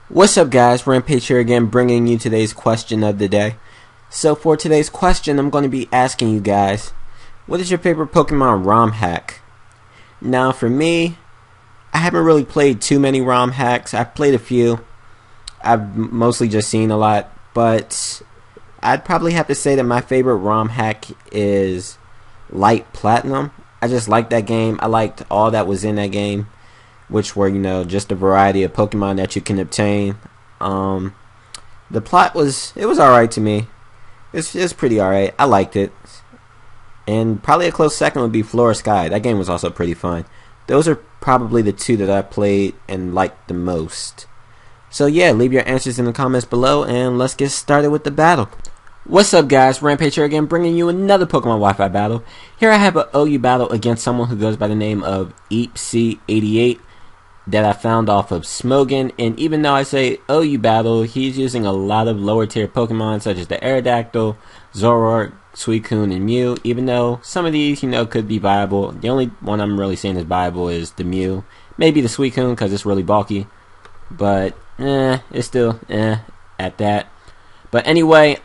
What's up, guys? Rampage here again, bringing you today's question of the day. So for today's question, I'm going to be asking you guys, what is your favorite Pokemon ROM hack? Now for me, I haven't really played too many ROM hacks. I've played a few. I've mostly just seen a lot, but I'd probably have to say that my favorite ROM hack is Light Platinum. I just liked that game. I liked all that was in that game, which were, just a variety of Pokemon that you can obtain. The plot was alright to me. It's pretty alright. I liked it. And probably a close second would be Flora Sky. That game was also pretty fun. Those are probably the two that I played and liked the most. So yeah, leave your answers in the comments below and let's get started with the battle. What's up, guys? Rampage here again, bringing you another Pokemon Wi-Fi battle. Here I have an OU battle against someone who goes by the name of eapc88. That I found off of Smogon, and even though I say OU battle, he's using a lot of lower tier Pokemon such as the Aerodactyl, Zoroark, Suicune, and Mew. Even though some of these, could be viable, the only one I'm really seeing as viable is the Mew. Maybe the Suicune because it's really bulky, but it's still at that. But anyway,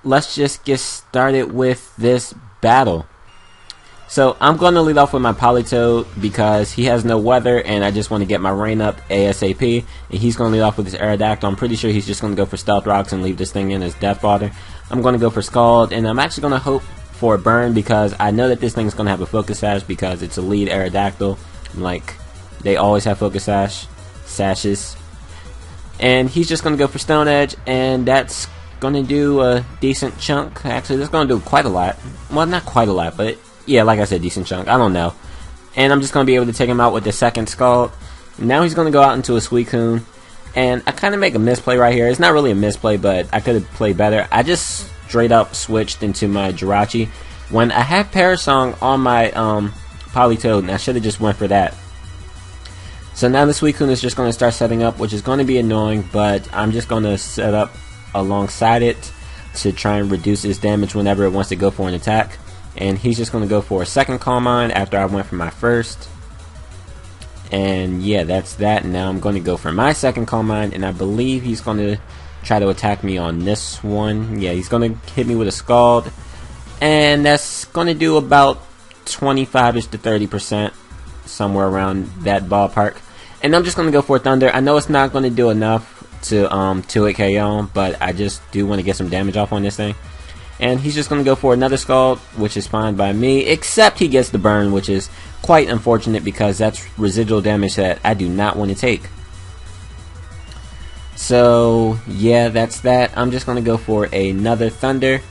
let's just get started with this battle. So I'm going to lead off with my Politoed because he has no weather and I just want to get my rain up ASAP. And he's going to lead off with his Aerodactyl. I'm pretty sure he's just going to go for Stealth Rocks and leave this thing in as Death Fodder. I'm going to go for Scald, and I'm actually going to hope for a burn because I know that this thing's going to have a Focus Sash because it's a lead Aerodactyl. Like, they always have Focus Sashes. And he's just going to go for Stone Edge, and that's going to do a decent chunk. Actually, that's going to do quite a lot. Well, not quite a lot, but yeah, like I said, decent chunk. I don't know. And I'm just going to be able to take him out with the second Scald. Now he's going to go out into a Suicune. And I kind of make a misplay right here. It's not really a misplay, but I could have played better. I just straight up switched into my Jirachi when I have Parasong on my Politoed, and I should have just went for that. So now the Suicune is just going to start setting up, which is going to be annoying, but I'm just going to set up alongside it to try and reduce its damage whenever it wants to go for an attack. And he's just going to go for a second Calm Mind after I went for my first. And yeah, that's that. Now I'm going to go for my second Calm Mind, and I believe he's going to try to attack me on this one. Yeah, he's going to hit me with a Scald. And that's going to do about 25-ish to 30%, somewhere around that ballpark. And I'm just going to go for Thunder. I know it's not going to do enough to 2-hit KO, but I just do want to get some damage off on this thing. And he's just going to go for another Scald, which is fine by me, except he gets the burn, which is quite unfortunate because that's residual damage that I do not want to take. So, yeah, that's that. I'm just going to go for another Thunder,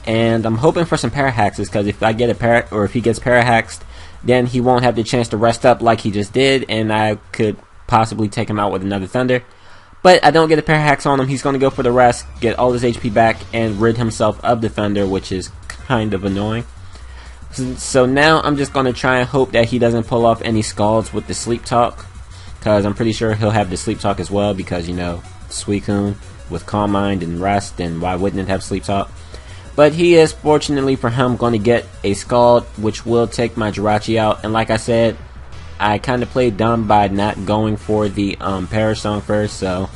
and I'm hoping for some Parahaxes, because if I get if he gets Parahaxed, then he won't have the chance to rest up like he just did, and I could possibly take him out with another Thunder. But I don't get a Parahax on him. He's going to go for the rest, get all his HP back, and rid himself of the Thunder, which is kind of annoying. So now I'm just going to try and hope that he doesn't pull off any Scalds with the Sleep Talk, because I'm pretty sure he'll have the Sleep Talk as well, because, Suicune with Calm Mind and Rest, and why wouldn't it have Sleep Talk? But he is, fortunately for him, going to get a Scald, which will take my Jirachi out. And like I said, I kind of played dumb by not going for the Parasong first, so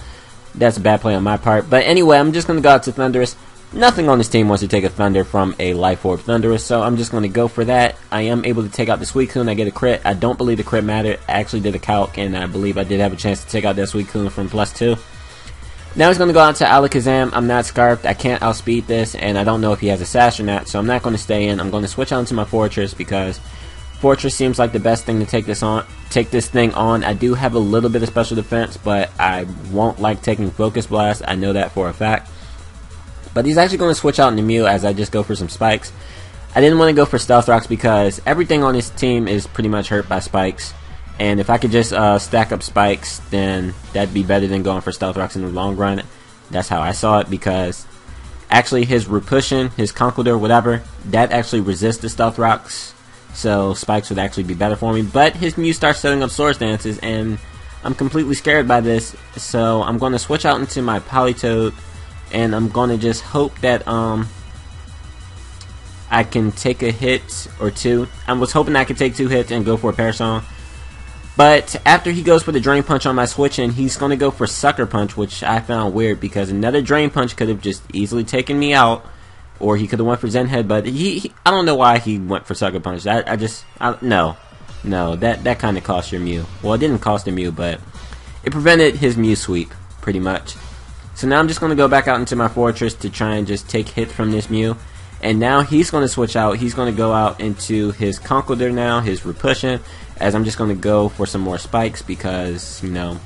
that's a bad play on my part. But anyway, I'm just going to go out to Thundurus. Nothing on this team wants to take a Thunder from a Life Orb Thundurus, so I'm just going to go for that. I am able to take out the Suicune. I get a crit. I don't believe the crit mattered. I actually did a calc, and I believe I did have a chance to take out that Suicune from +2. Now he's going to go out to Alakazam. I'm not Scarfed. I can't outspeed this, and I don't know if he has a Sash or not, so I'm not going to stay in. I'm going to switch on to my Fortress because Fortress seems like the best thing to take this thing on. I do have a little bit of special defense, but I won't like taking Focus Blast. I know that for a fact. But he's actually going to switch out into Mew as I just go for some Spikes. I didn't want to go for Stealth Rocks because everything on his team is pretty much hurt by Spikes. And if I could just stack up Spikes, then that'd be better than going for Stealth Rocks in the long run. That's how I saw it, because actually his Repushin, his Conkeldurr, whatever, that actually resists the Stealth Rocks. So Spikes would actually be better for me. But his Mew starts setting up Swords Dances, and I'm completely scared by this. So I'm going to switch out into my Politoed, and I'm going to just hope that I can take a hit or two. I was hoping I could take 2 hits and go for a Parasong. But after he goes for the Drain Punch on my switch in, he's going to go for Sucker Punch, which I found weird because another Drain Punch could have just easily taken me out, or he could have went for Zen Head, but I don't know why he went for Sucker Punch. No, that kind of cost your Mew. Well, it didn't cost a Mew, but it prevented his Mew sweep, pretty much. So now I'm just going to go back out into my fortress to try and just take hits from this Mew. And now he's going to switch out. He's going to go out into his Conkeldurr now, his Repushin, as I'm just going to go for some more spikes because, you know,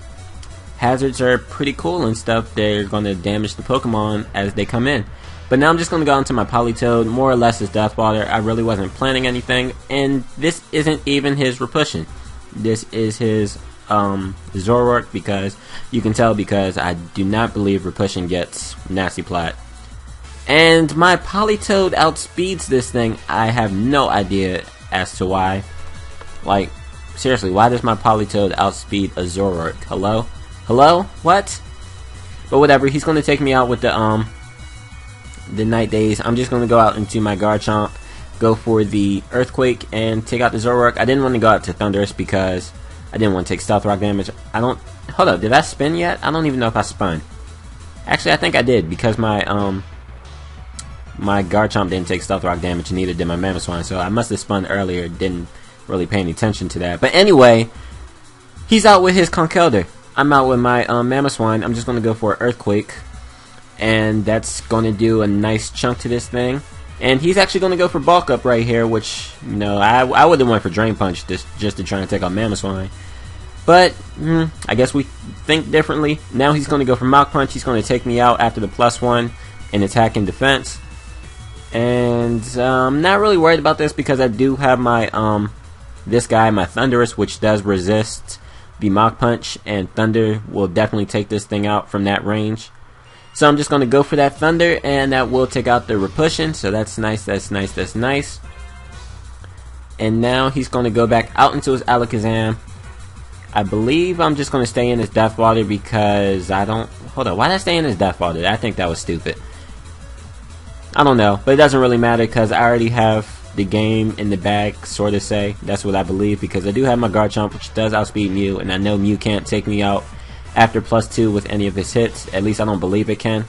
hazards are pretty cool and stuff. They're going to damage the Pokemon as they come in. But now I'm just going to go into my Politoed, more or less as Death Water. I really wasn't planning anything, and this isn't even his Repushin. This is his Zoroark, because you can tell because I do not believe Repushin gets Nasty Plat. And my Politoed outspeeds this thing. I have no idea as to why. Like, seriously, why does my Politoed outspeed a Zoroark? Hello? Hello? What? But whatever, he's going to take me out with the Night Daze. I'm just going to go out into my Garchomp, go for the Earthquake, and take out the Zoroark. I didn't want to go out to Thundurus because I didn't want to take Stealth Rock damage. Hold up, did I spin yet? I don't even know if I spun. Actually, I think I did because my Garchomp didn't take Stealth Rock damage, and neither did my Mamoswine, so I must have spun earlier, didn't really pay any attention to that. But anyway, he's out with his Conkeldurr. I'm out with my Mamoswine. I'm just going to go for Earthquake, and that's going to do a nice chunk to this thing. And he's actually going to go for Bulk Up right here, which, you know, I would have went for Drain Punch just to try and take out Mamoswine. But, I guess we think differently. Now he's going to go for Mach Punch. He's going to take me out after the +1 in attack and defense. And I'm not really worried about this because I do have my this guy, my Thundurus, which does resist the Mach Punch, and Thunder will definitely take this thing out from that range. So I'm just going to go for that Thunder, and that will take out the Repushin. So that's nice, that's nice, that's nice. And now he's going to go back out into his Alakazam. I believe I'm just going to stay in his Death Water because I don't... Hold on, why did I stay in his Death Water? I think that was stupid. I don't know, but it doesn't really matter because I already have the game in the bag, sort of say. That's what I believe, because I do have my Garchomp, which does outspeed Mew, and I know Mew can't take me out after +2 with any of his hits. At least I don't believe it can.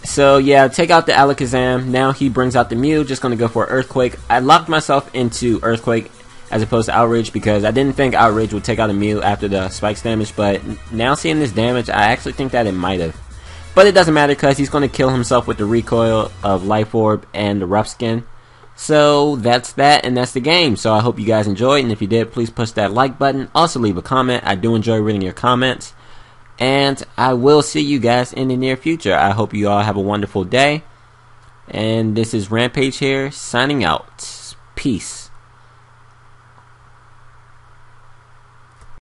So yeah, take out the Alakazam. Now he brings out the Mew, just going to go for Earthquake. I locked myself into Earthquake as opposed to Outrage because I didn't think Outrage would take out a Mew after the Spikes damage, but now seeing this damage, I actually think that it might have. But it doesn't matter because he's going to kill himself with the recoil of Life Orb and the Rough Skin. So that's that, and that's the game. So I hope you guys enjoyed, and if you did, please push that like button. Also leave a comment. I do enjoy reading your comments. And I will see you guys in the near future. I hope you all have a wonderful day. And this is Rampage here, signing out. Peace.